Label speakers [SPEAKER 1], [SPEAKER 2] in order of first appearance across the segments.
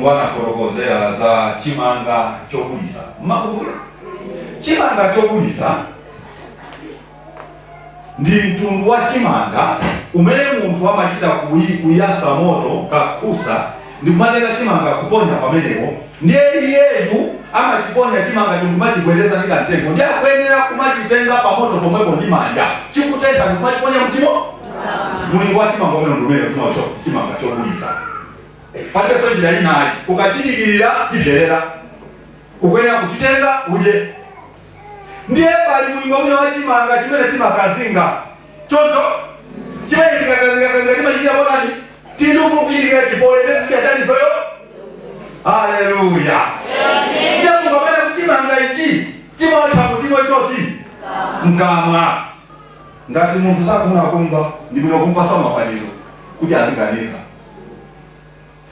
[SPEAKER 1] Mulungu anafotokozera za chimanga chobulitsa. Makumbukira chimanga chobulitsa ndi mtundu wa chimanga umene munthu amachita kuyasa moto kakusa ndi kumatenga chimanga kuponya pamenepo, ndiye iyeyu amachiponya chimanga chomachigwedeza ndi kantengo, ndiye akuyenera kumachitenga pamoto pomwepo ndi manja chikutentha ndi kumachiponya mtimo. Mulingo wa chimanga umene ndumene chimanga chobulitsa palibenso njira inayi, ukachidikirira chipyerera, ukuyenera kuchitenga udye. Ndiye pali mulingo umene wa chimanga chimene timakazinga choncho chimene tikakazinga timachitira potani tinufuna kuchidikira chipole ndetidachalipoyo. Haleluya. Ndiye mukapata kuchimanga ichi chimawatha kutimo choti mkamwa. Ngati munthu sakuna kumva ndibwino kumpasa mafanizo kuti aziganiza.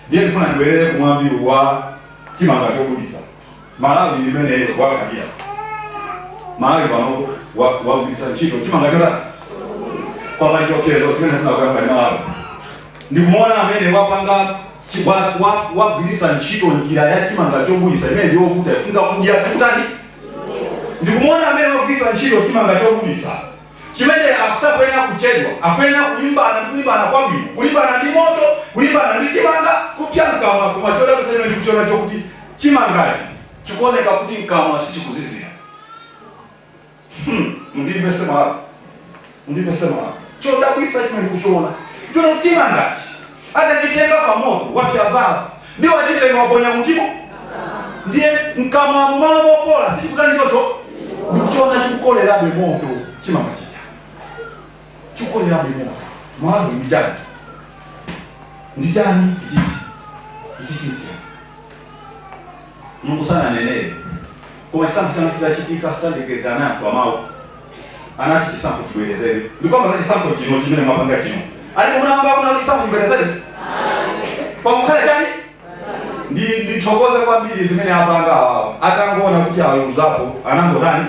[SPEAKER 1] Ndiye ndifuna ndibwerere kumwambi wa chimanga chobulitsa. Malawi ndimene wakadira. Malawi pano wagwiritsa ntchito chimanga chota kwa malichokezo chimene tunakuyamba ndi Malawi. Ndikuona amene wapanga wagwiritsa ntchito njira ya chimanga chobulitsa imene ndiyovuta ifunga kudya chikutani. Ndikumuona amene wagwiritsa ntchito chimanga chobulitsa chimene akusakwena kuchedwa, akwena kulimbana kwabwino, kulimbana ndi moto, kulimbana ndi chimanga, kupya mkamwa koma choda kusema ndi kuchona chokuti chimangachi chikuoneka kuti mkamwa sichikuzizira. Ndibe sema choda kuisa chimene ndikuchona choda chimangachi atachitenga pamoto wapyazala ndiwo achitenga waponya mtimo, ndiye mkamwa mmalo mopola sichikutani choto ndikuchona chikukolerabe moto chimanga chicha chikukolerabe moto. Malawi ndijani ichi Mungu sana nenele koma chisankho chanu chidachitika sandegeza naye kwa mawu anati chisankho chibwerezere ndiko mara chisankho chino chimene mapanga chino ali kuna amba kuna chisankho chibwerezere kwa mukhala chani ndithokoze kwambiri zimene apanga awo atangoona kuti aluzapo anangotani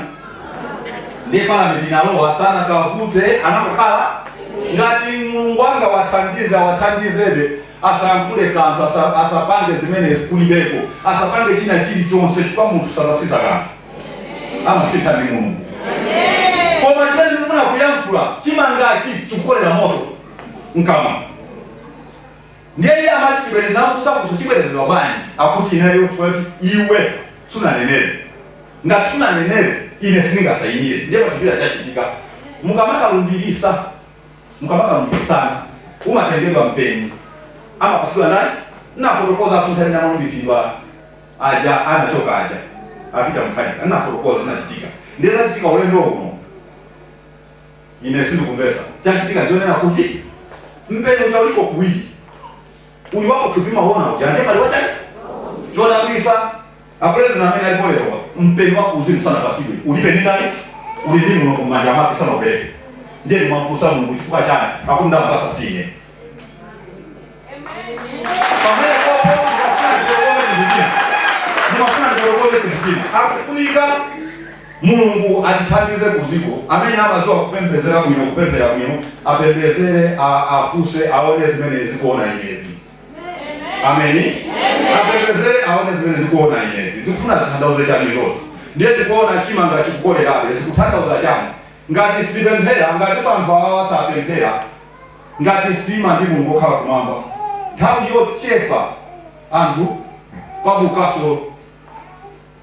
[SPEAKER 1] ndi parliament inalowa sana kavute anangokhala ngati Mulungu anga wathandizebe asayankhule kanthu asapange zimene kulibeko asapange china chilichonse chifukwa munthu sazasita kanthu amasitha ndi Mulungu. Koma chimene ndifuna kuyankhula chimangachi chikukolera moto mkamwa. Ndiye iye amati chibwereze nafusafuso chibwerezedwa bwanji akuti ineyo choti iwe sunanenere. Ngati sunanenere ine sindingasayinire. Ndiye pachipira chachitika mukamakalumbirisa mukamakalumbiritsana umatengedwa mpeni amapasidwa nani nafotokoza asuntani na malumbirsidwa aja anachoka aja apita mkhani anafotokoza zinachitika ndiye zachitika ulendo uno ine sindikumvesa chachitika ndionena kuti mpeni uja uliko kuwili uli wako tupima wona uja ndiye pali wachani chodabwisa apresident amene alipolewa mpeni wako uzimu sana pasidwe ulibe ni nani ulidi muno kumanja mapi sana ubeleke ndiye nimamfusa Mungu chifukwa chani akunda mpasa sine. Akufunika Mulungu atithandize kuziko amene amaziwa kupembedzera bwino kupemphera bwino apembedzere afuse aone zimene zikuona inezi. Ameni. Apembedzere aone zimene zikuona inezi. Tikufuna tithandauze chani zonse. Ndiye tikuona chimanga chikukolerabe sikuthandauza chani. Ngati sipemphera ngati santhu awasapemphera ngati sitima ndi Mulungu okhala kumwamba nthawi yochepa anthu pabukaso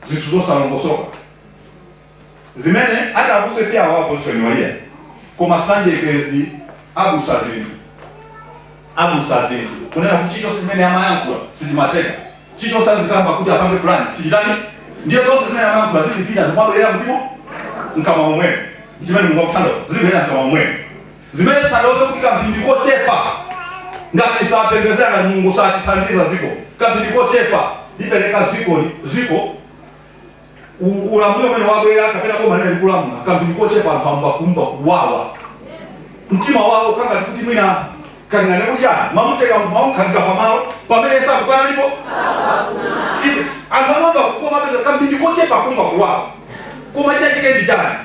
[SPEAKER 1] zinthu zosalongosoka zimene adabuse si awo aposoniwa iye koma sanjekezi abusa zinthu kunena kuti chichonse zimene amayankhula sichimateka chichonse azikamba kuti apange fulani sichitani ndiye zonse zimene amayankhula zizipita ndikumabwerera mtimo mkamwa momwemo chimene Mulungu akuthandaza zibwerera mkamwa momwemo zimene tsandoze kuti kamphindi kochepa ngati sapembedzera ngati Mulungu satithandiza ziko kamphindi kochepa lipereka ziko ulamuliro umene wabwera kapena koma nene likulamula kamphindi kochepa anthu amba kumva kuwawa mtima wawo kangati kuti mwina kalingane kuchana mamuteka mamukhazika pamalo pamene sakukana lipo anthu amamba kukoma pesa kamphindi kochepa kumva kuwawa koma chachike ndi chani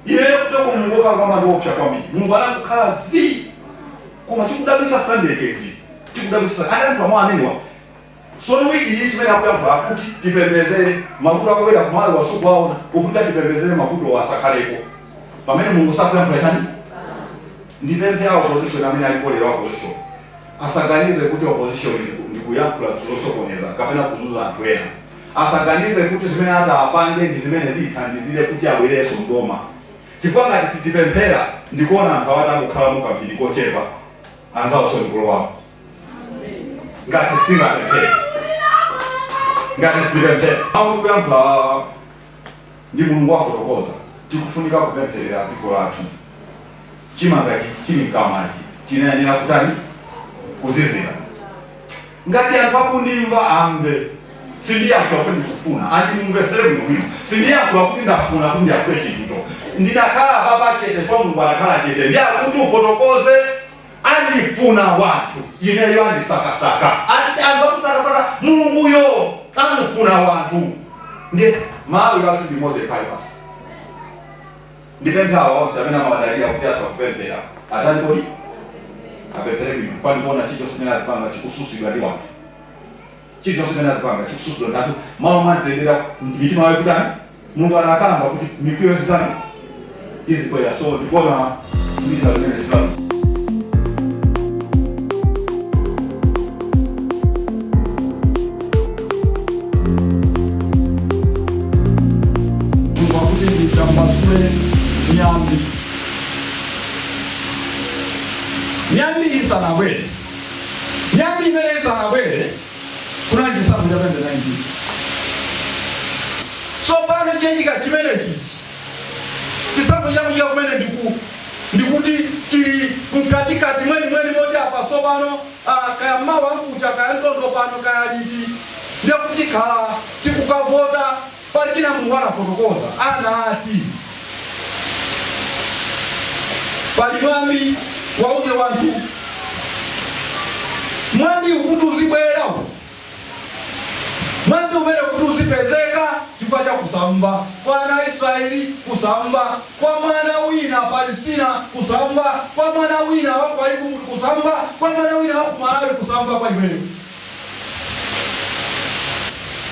[SPEAKER 1] iyeyo kutoko Mulungu okhala ndiopsa kwambiri Mulungu anakukhala koma chikudabwisa sandekezi chikudabwisa atanthu amwe amenewa So wiki hii chimene akuyamba kuti tipembezere mavuto akabwera kumalo wasukwaona kufunika tipembezere mavuto wasakaleko pamene Mulungu sakuyamba chani ndipemphe opposition amene alikolera opposition asaganize kuti opposition ndikuyankhula zosokoneza kapena kuzuza anthu ena. Asaganize kuti zimene apange ndi zimene zithandizire kuti abwereso mdoma. Chifukwa ngati sitipemphera ndikuona anthu awatangokhala mukampini kochepa anzaso ndikulowapo. Ngati singapemphera awu kuyamba ndi Mulungu wafotokoza tikufunika kupempherera dziko lathu. Chimanga chili mkamachi chinayenera kutani kuzizira. Ngati anthu akundimva amve sindiyankhula kuti ndikufuna andimumvesere bwino sindiyankhula kuti ndafuna kuti ndiyakhule chinthucho ndinakhala baba chete fo Mulungu anakhala chete ndiyakuti ufotokoze andifuna wanthu ineyo andisakasaka angamusakasaka Mulunguyo amufuna wanthu ndiye Malawi lathu ndi Mordecai basi. Ndipempha awonse amene amawadalira kuti atakupemphera atali kodi apemphere bwino kwani kuona chicho simene azipanga chikususidwa ndi wanthu chicho simene azipanga chikususidwa ndi anthu malo mantendera mitima yawo kutani Mulungu anakamba kuti mikwiyo zitani izikwera. So ndikuona mbisa zimene zitani Mungu akuti nditambasule Nyambi isana bwere. Nyambi imene isana bwere kuna chisamu cha 2019. So pano chenjika chimene chichi. Chisamu chamu cha kumene ndikuti chili mkatikati mweni moti apa so pano kaya mawa nkucha kaya ntondo pano kaya liti. Ndiyo kuti khala tikukavota pali china Mulungu anafotokoza anati pali mwambi wauze wanthu mwambi ukuti uzibwera mwambi umene kuti uzipezeka chifukwa cha kusamba kwa ana Israeli kusamba kwa mwana wina Palestina kusamba kwa mwana wina wa kwa Igupto kusamba kwa mwana wina wa Malawi kusamba kwa imeyo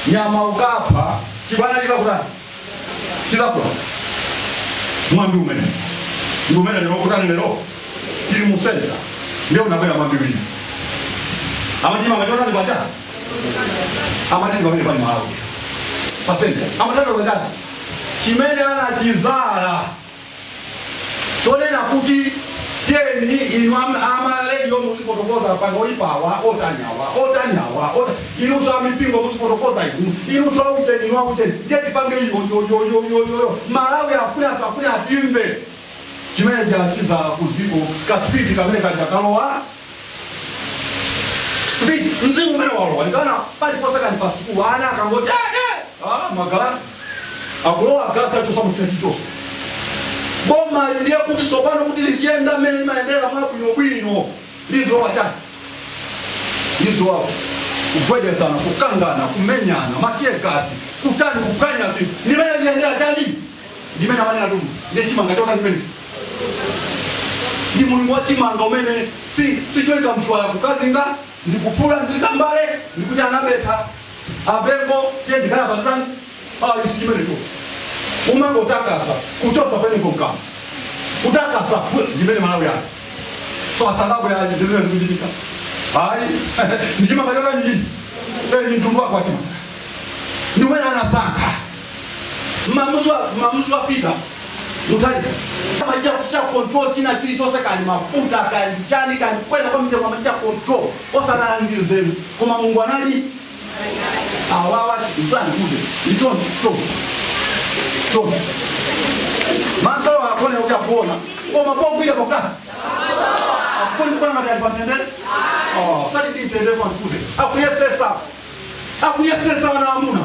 [SPEAKER 1] nyama ukapha chibwana chikakutani chizakula mwambi umene ngumene lero kutani lero tili musenda ndio unabera mwambi wina amatima ngachona ni baada amati ngabere pani Malawi pasenda amatano ngati chimene ana chizala tonena kuti teni inu radio muzifotokoza pano ipawa otanyawa inu za mipingo muzifotokoza inu za ucheni inu ucheni ngeti pange yo Malawi hakuna atimbe chimene jachiza kuziko kasipiti kamene kajakalowa mzimu umene walowa ndikana pali posaka ni pasiku wana akangoti magalasi akulowa galasi achosa muchina chichoso boma ndiye kuti sopano kuti lichenda mmene limaendera mwabwinobwino lizowa chani lizowa kugwedezana kukangana kumenyana matiegasi kutani kukanya zinthu ndimene liendera chani ndimene amanena tumu ndiye chimanga chota ndimene ndi Mulungu wa chimanga umene sichoika mtwala kukazinga ndikupula ndikambale ndikuti anabetha abengo tiye ndikana pasani isi chimene cho umango utakasa kuchosa pene konkama utakasa ndimene Malawi yake so asalabu ya ndizine zikujitika hayi ndimanga chota njiji ni mtundu wako wa chimanga ndimene anasanga mamuzi wa Peter Mutalika maisha kusha control china chilichose kani mafuta kani chani kani kwenda kwa mtego maisha control osana ngizenu koma Mungu anali awawa uzani kuze ito stop masalo akone uja kuona koma bongo ile bokana akoni kwa ngati alipatende sadi titende kwa kuze akuyesesa wana amuna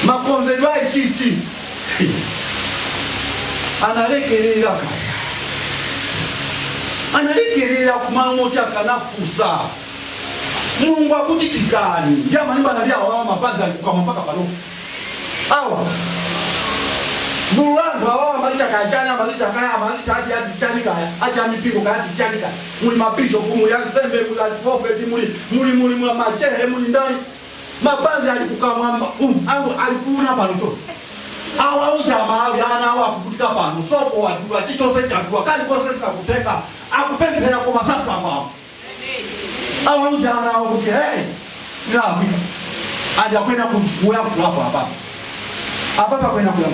[SPEAKER 1] makonze dwai chichi analekerera kumangoti akanafusa Mulungu akuti tikani yama nimba nalia awa mapanza kwa mpaka pano awa Mulungu awa malicha kajana malicha kaya malicha hadi janika acha mipingo kaya janika muli mapicho kumu ya zembe muli prophet muli mashehe muli ndani
[SPEAKER 2] mabanzi alikukamwamba alikuna pano awauza Malawi anawa kuvutika pano soko watu achitose chakua kali kose sikakuteka akupendera kwa masasa mwa awauza anawa kuti ila Afrika aja kwenda kuya hapa kwenda kuya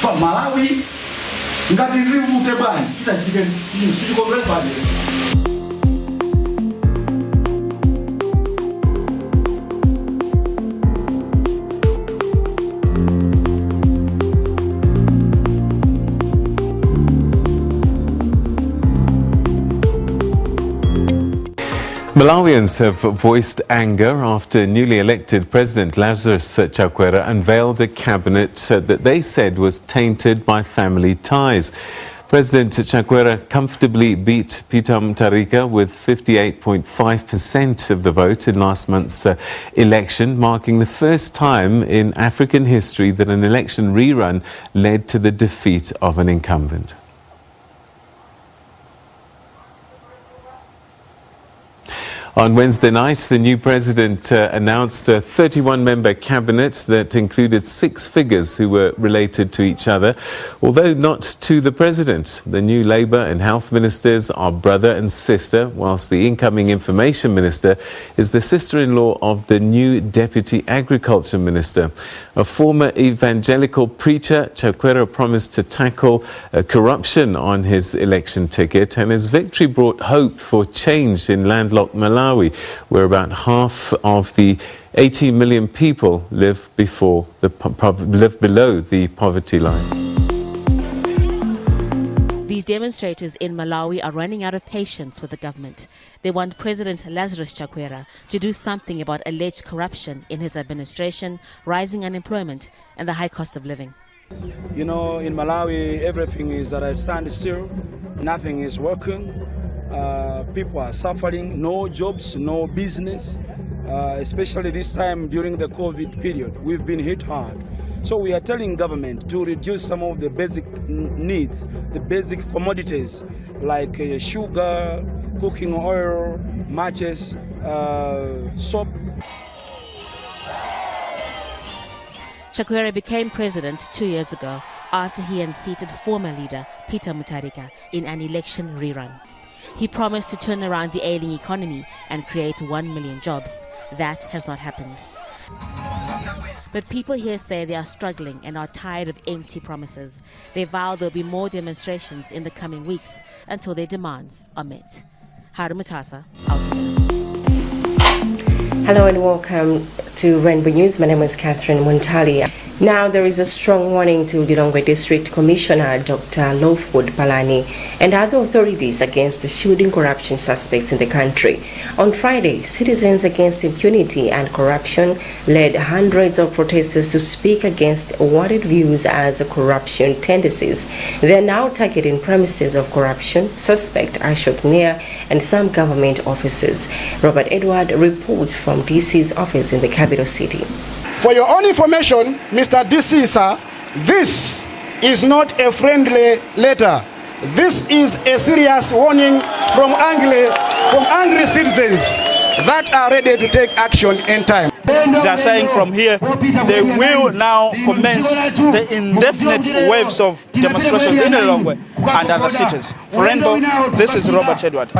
[SPEAKER 2] kwa Malawi ngati zivute bani kita chike sichikongresa
[SPEAKER 3] Malawians have voiced anger after newly elected President Lazarus Chakwera unveiled a cabinet that they said was tainted by family ties. President Chakwera comfortably beat Peter Mutharika with 58.5% of the vote in last month's election, marking the first time in African history that an election rerun led to the defeat of an incumbent. On Wednesday night, the new president announced a 31-member cabinet that included 6 figures who were related to each other, although not to the president. The new Labour and Health ministers are brother and sister, whilst the incoming Information Minister is the sister-in-law of the new Deputy Agriculture Minister. A former evangelical preacher, Chakwera promised to tackle corruption on his election ticket, and his victory brought hope for change in landlocked Malawi, where about half of the 18 million people live below the poverty line.
[SPEAKER 4] These demonstrators in Malawi are running out of patience with the government. They want President Lazarus Chakwera to do something about alleged corruption in his administration, rising unemployment, and the high cost of living.
[SPEAKER 5] You know, in Malawi, everything is at a standstill. Nothing is working. People are suffering, no jobs, no business, especially this time during the COVID period. We've been hit hard. So we are telling government to reduce some of the basic needs, the basic commodities like sugar, cooking oil, matches, soap.
[SPEAKER 4] Chakwera became president 2 years ago after he unseated former leader Peter Mutharika in an election rerun. He promised to turn around the ailing economy and create 1 million jobs. That has not happened. But people here say they are struggling and are tired of empty promises. They vow there will be more demonstrations in the coming weeks until their demands are met. Haru Matasa,
[SPEAKER 6] Hello and welcome to Rainbow News. My name is Catherine Muntali. Now there is a strong warning to Lilongwe District Commissioner Dr. Lowford Palani and other authorities against the shooting corruption suspects in the country. On Friday, Citizens Against Impunity and Corruption led hundreds of protesters to speak against what it views as corruption tendencies. They are now targeting premises of corruption, suspect Ashok Near, and some government offices. Robert Edward reports from DC's office in the capital city.
[SPEAKER 7] For your own information, Mr. DC, sir, this is not a friendly letter. This is a serious warning from angry citizens that are ready to take action in time.
[SPEAKER 8] They are saying from here they will now commence the indefinite waves of demonstrations in Lilongwe and other cities. For Rainbow, this is Robert Edward.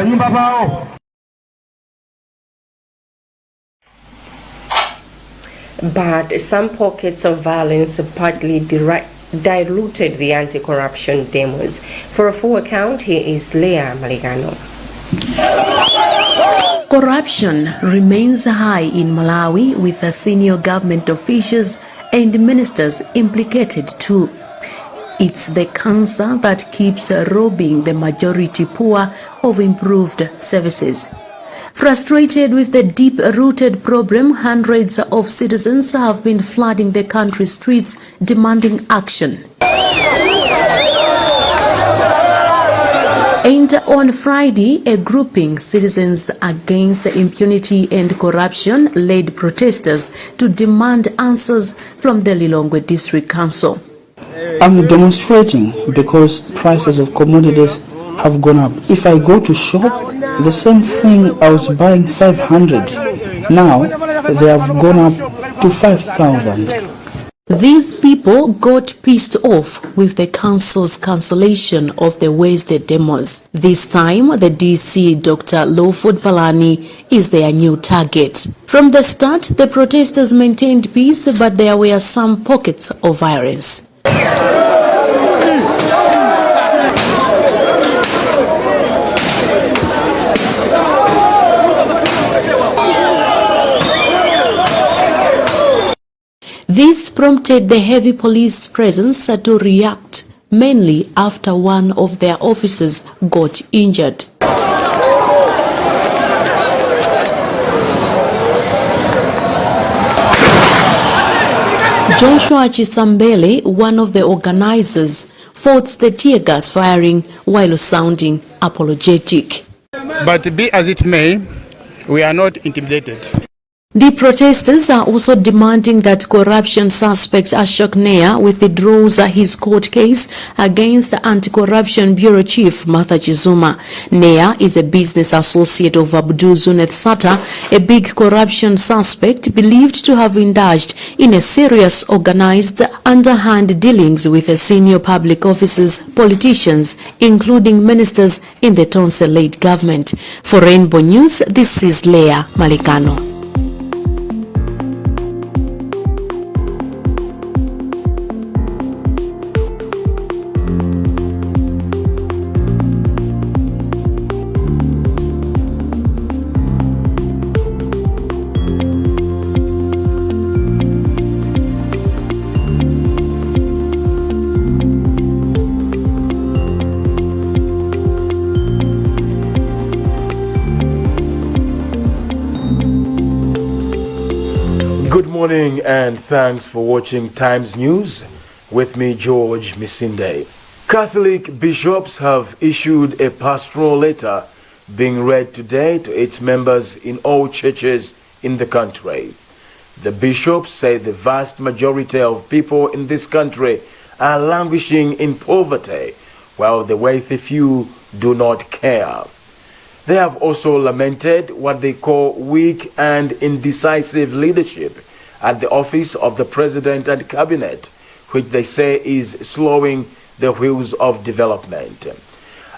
[SPEAKER 6] But some pockets of violence partly diluted the anti-corruption demos. For a full account, here is Leah Maligano.
[SPEAKER 9] Corruption remains high in Malawi, with senior government officials and ministers implicated too. It's the cancer that keeps robbing the majority poor of improved services. Frustrated with the deep-rooted problem, hundreds of citizens have been flooding the country's streets demanding action. And on Friday, a grouping Citizens Against Impunity and Corruption led protesters to demand answers from the Lilongwe District Council.
[SPEAKER 10] I'm demonstrating because prices of commodities have gone up. If I go to shop, the same thing I was buying 500, now they have gone up to 5,000.
[SPEAKER 9] These people got pissed off with the council's cancellation of the Wednesday demos. This time, the DC, Dr. Lawford Palani, is their new target. From the start, the protesters maintained peace, but there were some pockets of violence. This prompted the heavy police presence to react, mainly after one of their officers got injured. Joshua Chisambele, one of the organizers, fought the tear gas firing while sounding apologetic.
[SPEAKER 7] But be as it may, we are not intimidated.
[SPEAKER 9] The protesters are also demanding that corruption suspect Ashok Neya withdraws his court case against Anti-Corruption Bureau Chief Martha Chizuma. Neya is a business associate of Abdul Zuneth Sata, a big corruption suspect believed to have indulged in a serious organized underhand dealings with senior public officers, politicians, including ministers in the Tonse-led government. For Rainbow News, this is Leah Malikano.
[SPEAKER 11] Good morning and thanks for watching Times News. With me, George Misinde. Catholic bishops have issued a pastoral letter being read today to its members in all churches in the country. The bishops say the vast majority of people in this country are languishing in poverty, while the wealthy few do not care. They have also lamented what they call weak and indecisive leadership at the office of the President and Cabinet, which they say is slowing the wheels of development.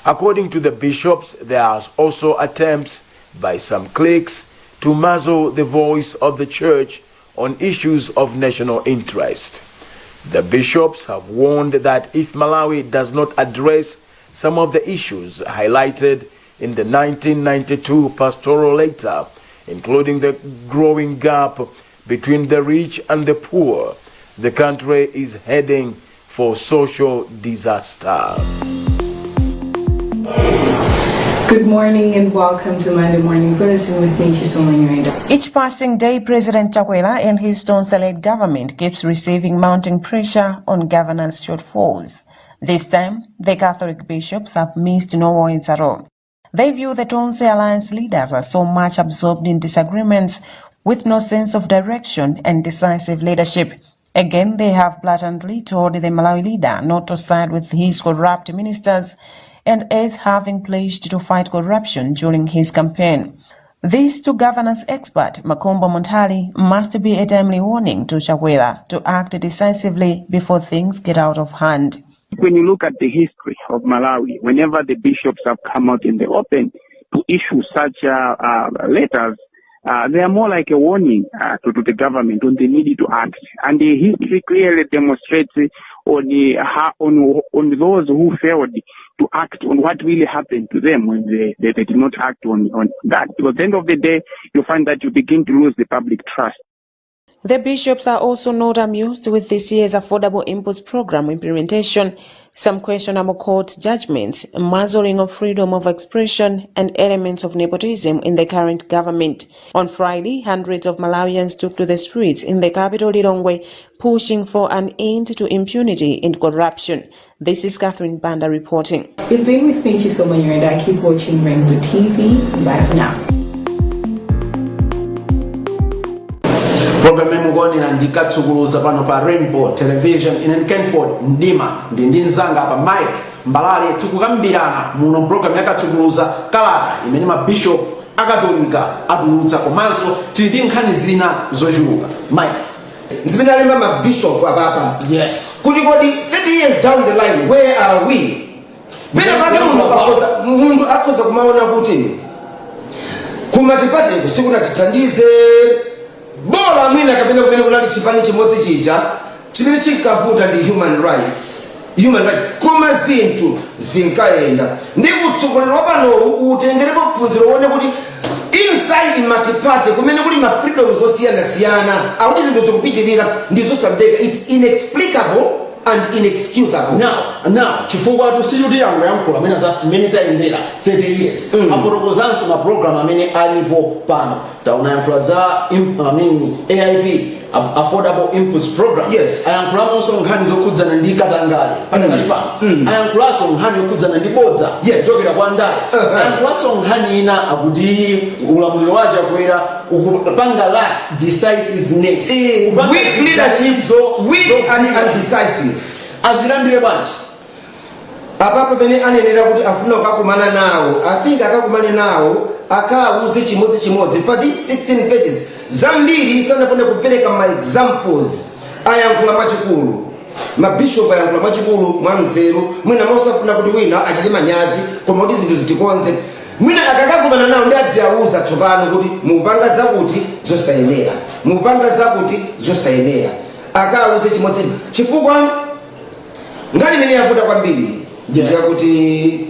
[SPEAKER 11] According to the bishops, there are also attempts by some cliques to muzzle the voice of the church on issues of national interest. The bishops have warned that if Malawi does not address some of the issues highlighted in the 1992 pastoral letter, including the growing gap between the rich and the poor, the country is heading for social disaster.
[SPEAKER 12] Good morning and welcome to Monday Morning Bulletin with me, Chimanga.
[SPEAKER 13] Each passing day, President Chakwera and his Tonse-led government keeps receiving mounting pressure on governance shortfalls. This time, the Catholic bishops have missed no words at all. They view the Tonse Alliance leaders as so much absorbed in disagreements with no sense of direction and decisive leadership. Again, they have blatantly told the Malawi leader not to side with his corrupt ministers and as having pledged to fight corruption during his campaign. This, to governance expert Makombo Montali, must be a timely warning to Chakwera to act decisively before things get out of hand.
[SPEAKER 14] When you look at the history of Malawi, whenever the bishops have come out in the open to issue such letters, they are more like a warning to the government on the need to act. And the history clearly demonstrates on those who failed to act on what really happened to them when they did not act on that. Because at the end of the day, you find that you begin to lose the public trust.
[SPEAKER 13] The bishops are also not amused with this year's affordable inputs program implementation, some questionable court judgments, muzzling of freedom of expression, and elements of nepotism in the current government. On Friday, hundreds of Malawians took to the streets in the capital Lilongwe, pushing for an end to impunity and corruption. This is Catherine Banda reporting.
[SPEAKER 12] You've been with me, Chimanga. Keep watching Rainbow TV. Bye for now.
[SPEAKER 15] Programu mungoni na ndikatsukuluza pano pa Rainbow Television in Kenford Ndima ndi nzanga pa Mike Mbalale tikukambirana muno program yakatsukuluza kalata imene ma bishop akatolika atulutsa komanso tili ndi nkhani zina zochuluka. Mike,
[SPEAKER 16] zimene alemba mabishop apapa.
[SPEAKER 15] Yes.
[SPEAKER 16] Kuti kodi 30 years down the line, where are we? Pena pake mundu akhoza kumaona kuti kumatipateko sikunatithandize bola mwina kapena kumene kunali chipani chimodzi chija chimene chinkavuta ndi human rights koma zinthu zinkayenda ndi utsogoleri wa panowu utengereko phunziro uone kuti inside matipate kumene kuli ma freedoms osiyanasiyana akuti zinthu zikupitirira ndizosambeka. It's inexplicable and inexcusable.
[SPEAKER 15] Now chifukwa tusichuti yangu yankula amene za many time 30 years afotokozanso ma program amene alipo pano taona yankula za AIP affordable inputs program.
[SPEAKER 16] Yes.
[SPEAKER 15] Ayankulamonso nkhani zokhudzana ndi katangale patakali pano. Ayankulaso nkhani yokhudzana ndi bodza kuchokera kwa ndale. Ayankulaso nkhani ina akuti ulamuliro wa Chakwera ukupanga la decisiveness.
[SPEAKER 16] Weak leadership, weak and undecisive.
[SPEAKER 15] Azilambire bwanji
[SPEAKER 16] apapo pene anenera kuti afuna kukakumana nawo. I think akakumane nawo akawuze chimodzi for these 16 pages zambiri sanafuna kupereka ma examples ayankhula machikulu mabishop ayankhula machikulu mwamzeru mwina mosafuna kuti wina achite manyazi koma kuti zinthu zitikonze mwina akakakumana nawo ndi adziauza tsopano kuti mupanga zakuti zosayenera akawuze chimodzi chifukwa ngati mene yavuta kwambiri yakuti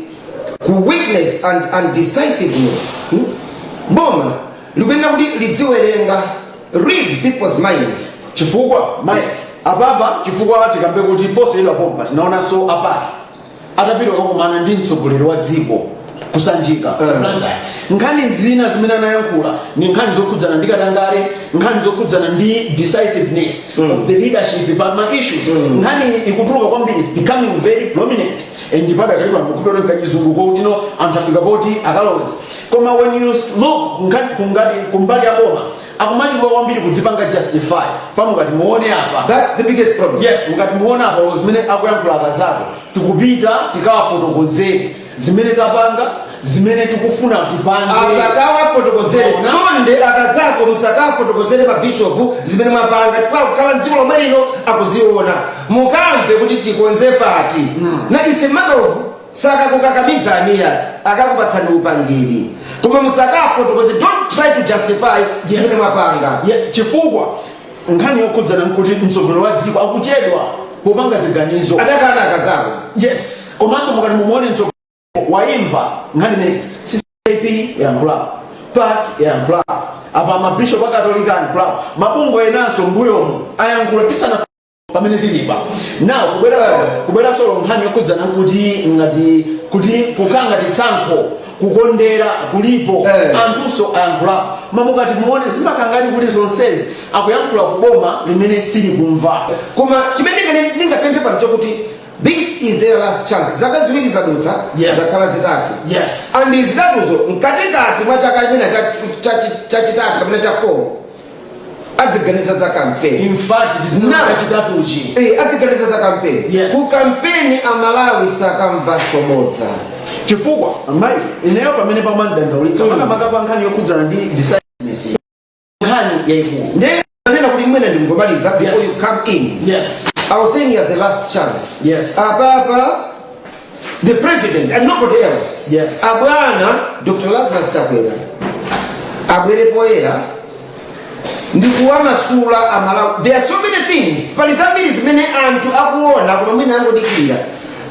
[SPEAKER 16] ku weakness and undecisiveness boma likuyenera kuti lidziwerenga read people's minds.
[SPEAKER 15] Chifukwa ababa chifukwa tikambe kuti poseyedwa bomba tinaonanso apati atapita kukumana ndi mtsogoleri wa dziko kusanjika nkhani zina zimene anayankhula ni nkhani zokhudzana ndi katangale, nkhani zokhudzana ndi decisiveness of the leadership pa ma issues. Nkhani ikutuluka kwambiri, it's becoming very prominent and pada kalipa mukupero nkachizunguko kuti no antafika poti akaloweza. Koma when you look kumbali ya boma akumachikuwa kwambiri kudzipanga justify famu ngati muone apa.
[SPEAKER 16] That's the biggest problem.
[SPEAKER 15] Yes, ngati muone apa zimene akuyankhula akazako tikupita tikawafotokozere zimene tapanga zimene tikufuna tipange
[SPEAKER 16] asakawafotokozere chonde akazako musakawafotokozere mabishopu zimene mapanga tifuna kukhala mdziko lomwe lino akuziona mukamve kuti tikonze pati na it's a matter of saka kukakabizaniya akakupatsani upangiri koma musakawafotokoze. Don't try to justify zimene mapanga.
[SPEAKER 15] Chifukwa nkhani yokhudzana nkuti mtsogoleri wa dziko akuchedwa popanga ziganizo
[SPEAKER 16] adakana akazako.
[SPEAKER 15] Yes, komanso mukati mumuone mtsogoleri waimva nkhani mene CCP yankhula PAC yankhula apa mabishop akatolika yankhula mabungo enanso mbuyomu ayankhula tisana pamene tilipa. Now kubwera solo nkhani yokhudzana kuti ngati kuti kukanga titsanko kukondera kulipo anthuso ayankhula mamukati muone zimakangati kuti zonsezi akuyankhula kuboma limene sili kumva.
[SPEAKER 16] Koma chimene ndingapemphe pano kuti this is their last chance. Zaka ziwiri zadutsa zakhala zitatu.
[SPEAKER 15] Yes.
[SPEAKER 16] And zitatuzo mkatikati mwa chaka chimene chachitatu kapena cha 4 adziganiza za campaign.
[SPEAKER 15] In fact it is not chitatuchi.
[SPEAKER 16] Adziganiza za campaign.
[SPEAKER 15] Yes.
[SPEAKER 16] Ku campaign amalawi sakamva sobodza.
[SPEAKER 15] Chifukwa amai ineyo pamene pamandandaulitsa makamaka nkhani yokhudzana ndi decisiveness nkhani yaikulu
[SPEAKER 16] nena kuti mwina ndingomaliza before you come in.
[SPEAKER 15] Yes.
[SPEAKER 16] I was saying he has a last chance.
[SPEAKER 15] Yes.
[SPEAKER 16] Ababa, the president and nobody else.
[SPEAKER 15] Yes.
[SPEAKER 16] Abwana, Dr. Lazarus Chakwera. Abwere poera. Ndikuwa masula amalawi. There are so many things. Palizambiri zimene antu akuona kuma mwina angodikira.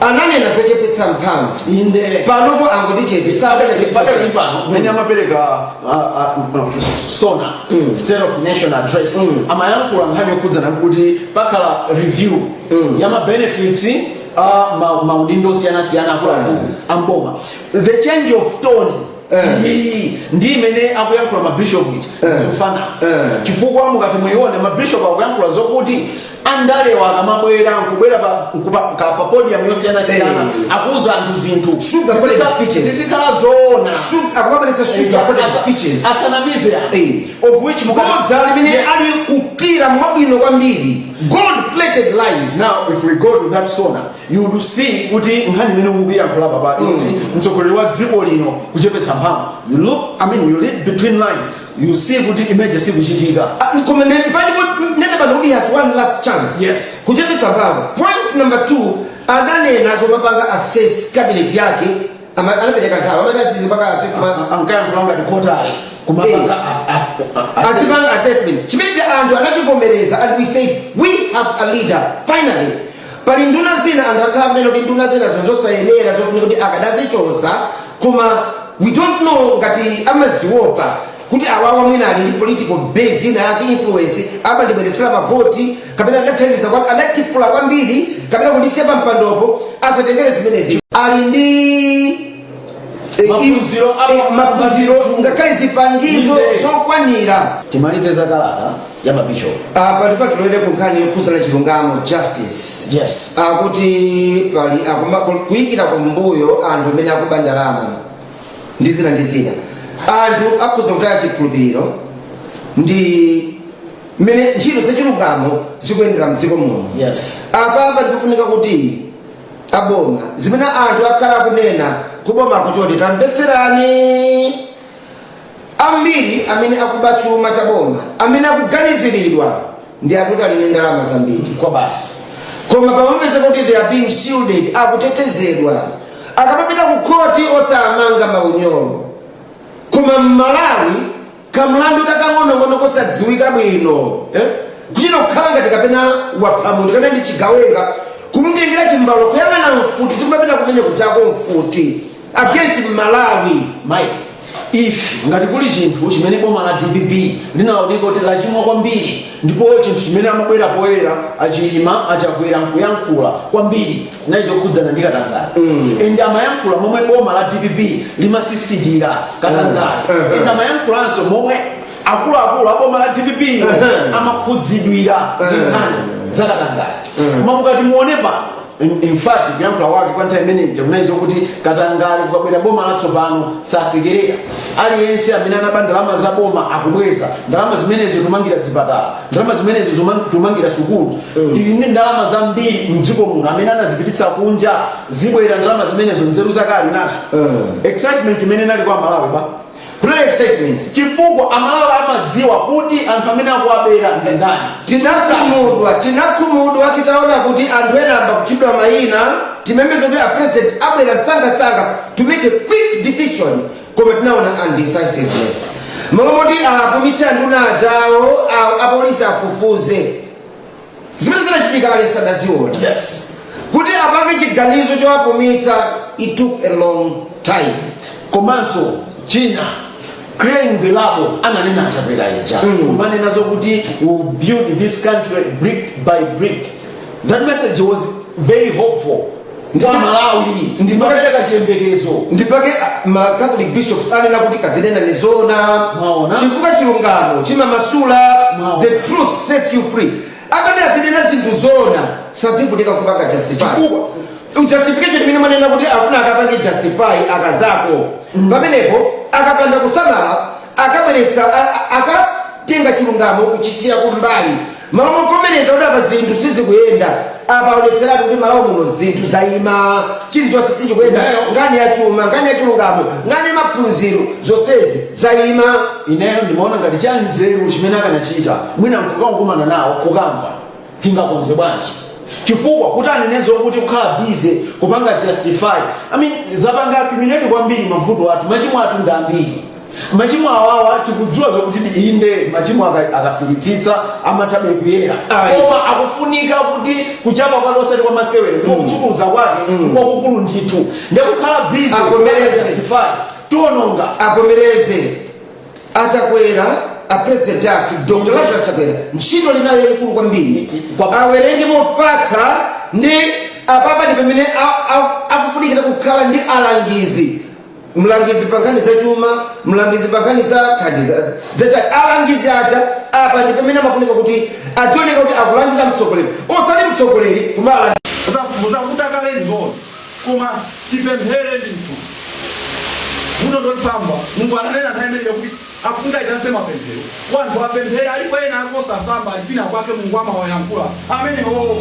[SPEAKER 16] Ananena zachepetsa mphamvu.
[SPEAKER 15] Inde.
[SPEAKER 16] Panopo angodicheti.
[SPEAKER 15] Mene amapereka sona state of nation address amayankhula nkhani yokhudzana kuti pakhala review ya ma benefits maudindo osiyanasiyana amboma. The change of tone ndi imene akuyankhula mabishop zofana chifukwa mukati muione mabishop akuyankhula zokuti andalewa akamabwera nkubwera pa podium yosiyana-siyana akuuza anthu zinthu zizikhala zoona asanamize of which
[SPEAKER 16] godza limene ali kutira mwabwino kwambiri gold-plated lies.
[SPEAKER 15] Now if we go to that sona you will see kuti nkhani imene mukuyankhula papa mtsogoleri wa dziko lino kuchepetsa mphamvu. You look, I mean you read between lines, you see kuti emergency kuchitika.
[SPEAKER 16] He has one last chance.
[SPEAKER 15] Yes.
[SPEAKER 16] Kuchepetsa mphamvu. Point number 2, adanena zomapanga assess cabinet yake anapeleka nthawi amatazizi mpaka assessment
[SPEAKER 15] ankayankhulanga tikotali kumapanga
[SPEAKER 16] assessment. Chimene cha anthu anachivomereza and we said we have a leader finally. Pali nduna zina anthu akhala mneno kuti nduna zina zosayenera zofunika kuti akadazichotsa koma we don't know ngati amaziopa kuti awawa mwina ali ndi political base ina yake influence amandibweresera mavoti kapena adathandiza kwa adatipula kwambiri kapena kundisiya pa mpandopo asatengere zimenezi ali ndi maphunziro ngakhale zipangizo zokwanira.
[SPEAKER 15] Timalize zakalata ya mabisho
[SPEAKER 16] apa tifa tulowere kunkhani yokhuzana chilungamo justice.
[SPEAKER 15] Yes.
[SPEAKER 16] Kuti pali kuyikira kumbuyo anthu amene akuba ndalama ndi zina anthu akhuza kutaya chikhulupiriro ndi mmene ntchito zachilungamo zikuyendera mdziko muno.
[SPEAKER 15] Yes.
[SPEAKER 16] Apa ndikufunika kuti aboma zimene anthu akhala kunena kuboma kuchoti tamvetserani ambiri amene akuba chuma cha boma amene akuganiziridwa ndi anthu ali ndalama zambiri
[SPEAKER 15] kwa basi
[SPEAKER 16] koma pamapeza kuti they are being shielded akutetezedwa akamapita ku koti osamanga maunyolo. Koma Malawi kamlandu kakang'onong'ono kosadziwika bwino kuchino kukhala ngati kapena waphamuti kapena ndi chigawenga kumutengera chimbalo kuyang'ana mfuti zikumapita kumene kuchako mfuti against Malawi.
[SPEAKER 15] Mike, if ngati kuli chinthu chimene boma la DPP linaloneka kuti lachimwa kwambiri ndipo chinthu chimene amabwera poyera achilima achakwera nkuyankhula kwambiri nacho khudzana ndi Katangale ende amayankhula momwe boma la DPP limasisitira Katangale ende amayankhulanso momwe akuluakulu aboma la DPP amakhudzidwira ndi nkhani za Katangale. Koma mukati muone pano in fact kuyankhula wake kwa nthawi imeneyi kunaizo kuti Katangale kukabwera boma latsopano sasekerera aliyense amene anaba ndalama za boma akubweza ndalama zimenezo tumangira zipatala ndalama zimenezo tumangira sukulu tili ndalama zambiri mdziko muno amene anazipititsa kunja zibwera ndalama zimenezo nzeru zakali nazo. Excitement imene nali kwa Malawi ba
[SPEAKER 16] Kuna excitement
[SPEAKER 15] chifukwa Amalawi amadziwa kuti anthu amene akuwabera ndi ndani.
[SPEAKER 16] Tinakhumudwa titaona kuti anthu ena amba kutchedwa mayina timembezo kuti a president abwera sanga to make a quick decision koma tinaona undecisiveness. Momoti apumitsa nduna ajawo apolisi afufuze zimene zinachitika kale sadaziona.
[SPEAKER 15] Yes.
[SPEAKER 16] Kuti apange chiganizo chowapumitsa it took a long time.
[SPEAKER 15] Komanso China clearing the labo ananena achapera ija kumanena zokuti we build this country brick by brick. That message was very hopeful. Ndi Malawi ndimapereka chiyembekezo
[SPEAKER 16] ndipake ma Catholic bishops anena kuti kadzinena ni zona chifukwa chilungamo chimamasula the truth sets you free. Akati adzinena zinthu zona sadzivutika kupanga justify justification imene manena kuti afuna akapange justify akazako pamenepo akapanda kusamala akabweretsa akatenga chilungamo kuchisiya kumbali malo movomereza kuti apa zinthu sizikuyenda apaonetseratu kuti Malawi muno zinthu zayima chilichonse sichikuyenda ngani ya chuma ngani ya chilungamo ngani maphunziro zonsezi zayima.
[SPEAKER 15] Ineyo ndimaona ngati chanzeru chimene akanachita mwina mkukakumana nawo kukamva tingakonze bwanji chifukwa kuti anenezo kuti kukhala busy kupanga justify. I mean zapanga accumulate kwambiri mavuto athu machimo athu ndi ambiri. Machimo awawa tikudziwa zokuti inde machimo akafiritsitsa amatabe kuyera koma akufunika kuti kuchapa kwake osati kwa masewero kutsukuluza kwake kwakukulu ndithu ndekukhala busy justify tiononga
[SPEAKER 16] akomereze Chakwera a president athu Dr. Lazarus Chakwera ntchito linayo yayikulu kwambiri awerenge mofatsa ndi apapa ndi pamene akufunikira kukhala ndi alangizi. Mlangizi pangani za chuma, mlangizi pangani za khadi za alangizi aja apa ndi pamene amafunika kuti ationeka kuti akulangiza mtsogoleri osali mtsogoleri kumala
[SPEAKER 2] muzavuta kale ndizona koma tipemphere ndithu muno ndosamba Mungu ananena nthawi kuti afunga itase mapemphero wanthu apemphera alipo ena akosa samba alipina kwake Mungu amawayankhula amenewo